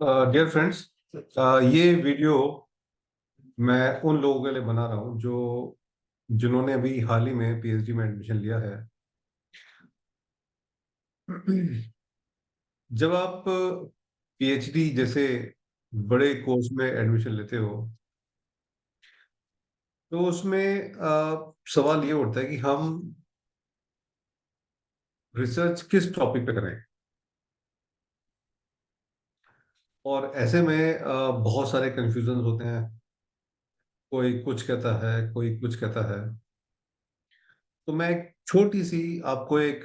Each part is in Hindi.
डियर फ्रेंड्स, ये वीडियो मैं उन लोगों के लिए बना रहा हूँ जो जिन्होंने अभी हाल ही में पीएचडी में एडमिशन लिया है। जब आप पीएचडी जैसे बड़े कोर्स में एडमिशन लेते हो तो उसमें सवाल ये उठता है कि हम रिसर्च किस टॉपिक पे करें। और ऐसे में बहुत सारे कंफ्यूजन होते हैं। कोई कुछ कहता है, कोई कुछ कहता है। तो मैं एक छोटी सी आपको एक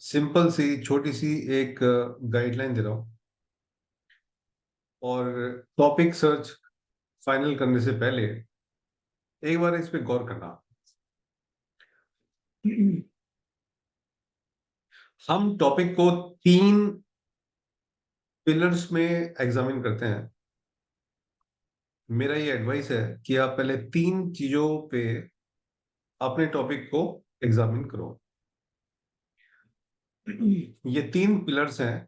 सिंपल सी छोटी सी एक गाइडलाइन दे रहा हूँ। और टॉपिक सर्च फाइनल करने से पहले एक बार इस पे गौर करना। हम टॉपिक को तीन पिलर्स में एग्जामिन करते हैं। मेरा ये एडवाइस है कि आप पहले तीन चीजों पे अपने टॉपिक को एग्जामिन करो। ये तीन पिलर्स हैं।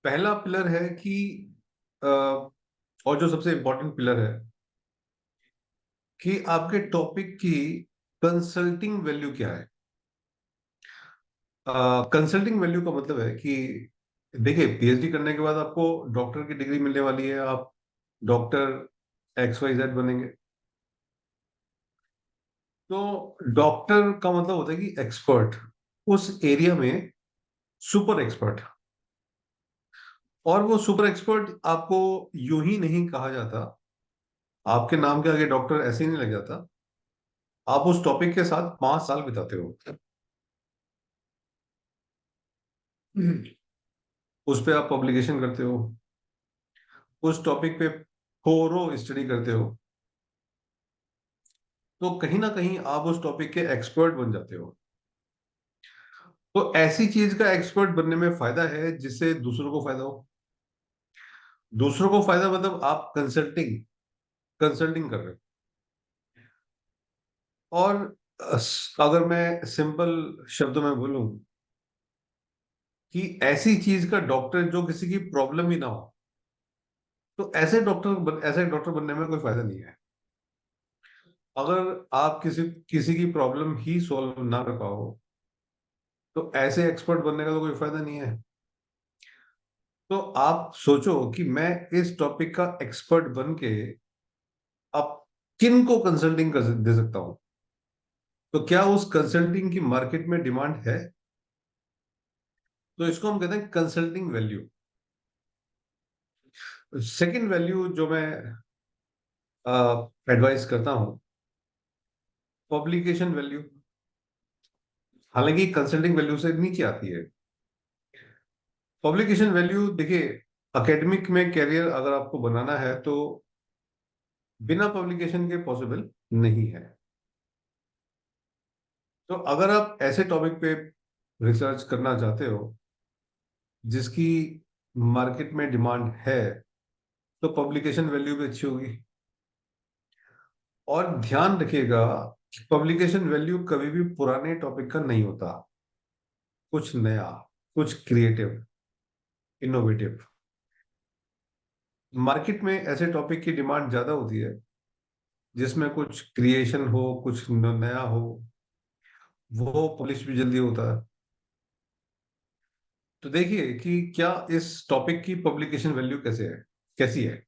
पहला पिलर है कि और जो सबसे इंपॉर्टेंट पिलर है कि आपके टॉपिक की कंसल्टिंग वैल्यू क्या है। कंसल्टिंग वैल्यू का मतलब है कि देखिए, पीएचडी करने के बाद आपको डॉक्टर की डिग्री मिलने वाली है। आप डॉक्टर XYZ बनेंगे। तो डॉक्टर का मतलब होता है कि एक्सपर्ट, उस एरिया में सुपर एक्सपर्ट। और वो सुपर एक्सपर्ट आपको यूं ही नहीं कहा जाता। आपके नाम के आगे डॉक्टर ऐसे ही नहीं लग जाता। आप उस टॉपिक के साथ 5 साल बिताते हो। उस पे आप पब्लिकेशन करते हो। उस टॉपिक पे थोरो स्टडी करते हो। तो कहीं ना कहीं आप उस टॉपिक के एक्सपर्ट बन जाते हो। तो ऐसी चीज का एक्सपर्ट बनने में फायदा है जिससे दूसरों को फायदा हो। दूसरों को फायदा मतलब आप कंसल्टिंग कंसल्टिंग कर रहे हो। और अगर मैं सिंपल शब्दों में बोलूं कि ऐसी चीज का डॉक्टर जो किसी की प्रॉब्लम ही ना हो, तो ऐसे डॉक्टर बनने में कोई फायदा नहीं है। अगर आप किसी किसी की प्रॉब्लम ही सॉल्व ना कर पाओ तो ऐसे एक्सपर्ट बनने का तो कोई फायदा नहीं है। तो आप सोचो कि मैं इस टॉपिक का एक्सपर्ट बन के अब किन को कंसल्टिंग कर दे सकता हूं। तो क्या उस कंसल्टिंग की मार्केट में डिमांड है? तो इसको हम कहते हैं कंसल्टिंग वैल्यू। सेकंड वैल्यू जो मैं एडवाइस करता हूं, पब्लिकेशन वैल्यू। हालांकि कंसल्टिंग वैल्यू से नीचे आती है। पब्लिकेशन वैल्यू देखिए, एकेडमिक में कैरियर अगर आपको बनाना है तो बिना पब्लिकेशन के पॉसिबल नहीं है। तो अगर आप ऐसे टॉपिक पे रिसर्च करना चाहते हो जिसकी मार्केट में डिमांड है तो पब्लिकेशन वैल्यू भी अच्छी होगी। और ध्यान रखिएगा, पब्लिकेशन वैल्यू कभी भी पुराने टॉपिक का नहीं होता। कुछ नया, कुछ क्रिएटिव, इनोवेटिव। मार्केट में ऐसे टॉपिक की डिमांड ज्यादा होती है जिसमें कुछ क्रिएशन हो, कुछ नया हो। वो पब्लिश भी जल्दी होता है। तो देखिए कि क्या इस टॉपिक की पब्लिकेशन वैल्यू कैसी है।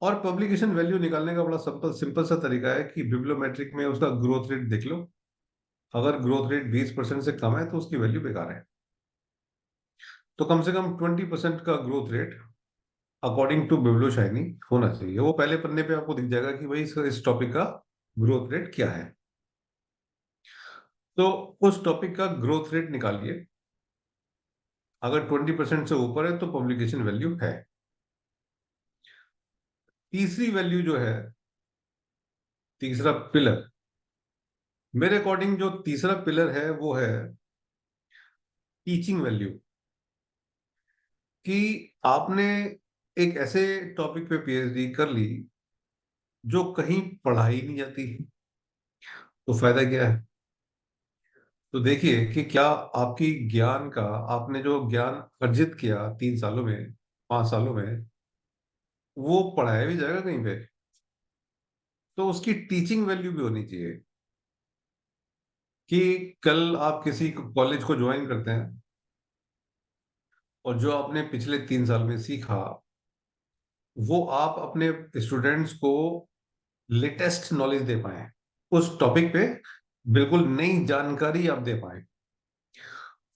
और पब्लिकेशन वैल्यू निकालने का बड़ा सिंपल सिंपल सा तरीका है कि बिब्लियोमेट्रिक में उसका ग्रोथ रेट देख लो। अगर ग्रोथ रेट 20% से कम है तो उसकी वैल्यू बेकार है। तो कम से कम 20% का ग्रोथ रेट अकॉर्डिंग टू बिब्लियो शाइनी होना चाहिए। वो पहले पन्ने पे आपको दिख जाएगा कि भाई इस टॉपिक का ग्रोथ रेट क्या है। तो उस टॉपिक का ग्रोथ रेट निकालिए। अगर 20% से ऊपर है तो पब्लिकेशन वैल्यू है। तीसरी वैल्यू जो है, तीसरा पिलर, मेरे अकॉर्डिंग जो तीसरा पिलर है वो है टीचिंग वैल्यू। कि आपने एक ऐसे टॉपिक पे पीएचडी कर ली जो कहीं पढ़ाई नहीं जाती, तो फायदा क्या है? तो देखिए कि क्या आपकी ज्ञान का, आपने जो ज्ञान अर्जित किया 3 सालों में, 5 सालों में, वो पढ़ाया भी जाएगा कहीं पे? तो उसकी टीचिंग वैल्यू भी होनी चाहिए कि कल आप किसी कॉलेज को ज्वाइन करते हैं और जो आपने पिछले 3 साल में सीखा, वो आप अपने स्टूडेंट्स को लेटेस्ट नॉलेज दे पाए, उस टॉपिक पे बिल्कुल नई जानकारी आप दे पाए,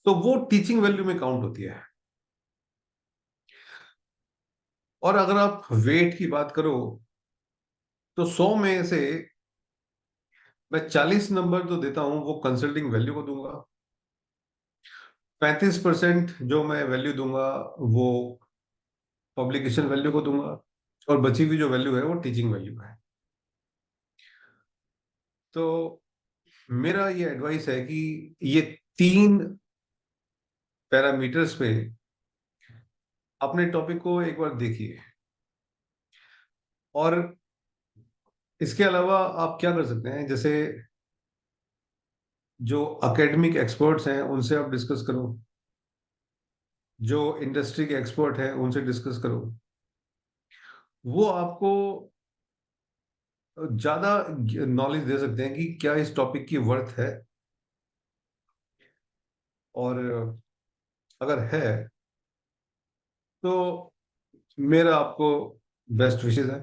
तो वो टीचिंग वैल्यू में काउंट होती है। और अगर आप वेट की बात करो, तो 100 में से मैं 40 नंबर तो देता हूं वो कंसल्टिंग वैल्यू को दूंगा, 35% जो मैं वैल्यू दूंगा वो पब्लिकेशन वैल्यू को दूंगा, और बची हुई जो वैल्यू है वो टीचिंग वैल्यू है। तो मेरा ये एडवाइस है कि ये 3 पैरामीटर्स पे अपने टॉपिक को एक बार देखिए। और इसके अलावा आप क्या कर सकते हैं, जैसे जो एकेडमिक एक्सपर्ट्स हैं उनसे आप डिस्कस करो, जो इंडस्ट्री के एक्सपर्ट हैं उनसे डिस्कस करो, वो आपको ज्यादा नॉलेज दे सकते हैं कि क्या इस टॉपिक की वर्थ है। और अगर है तो मेरा आपको बेस्ट विशेस है।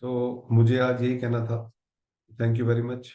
तो मुझे आज यही कहना था। Thank you very much.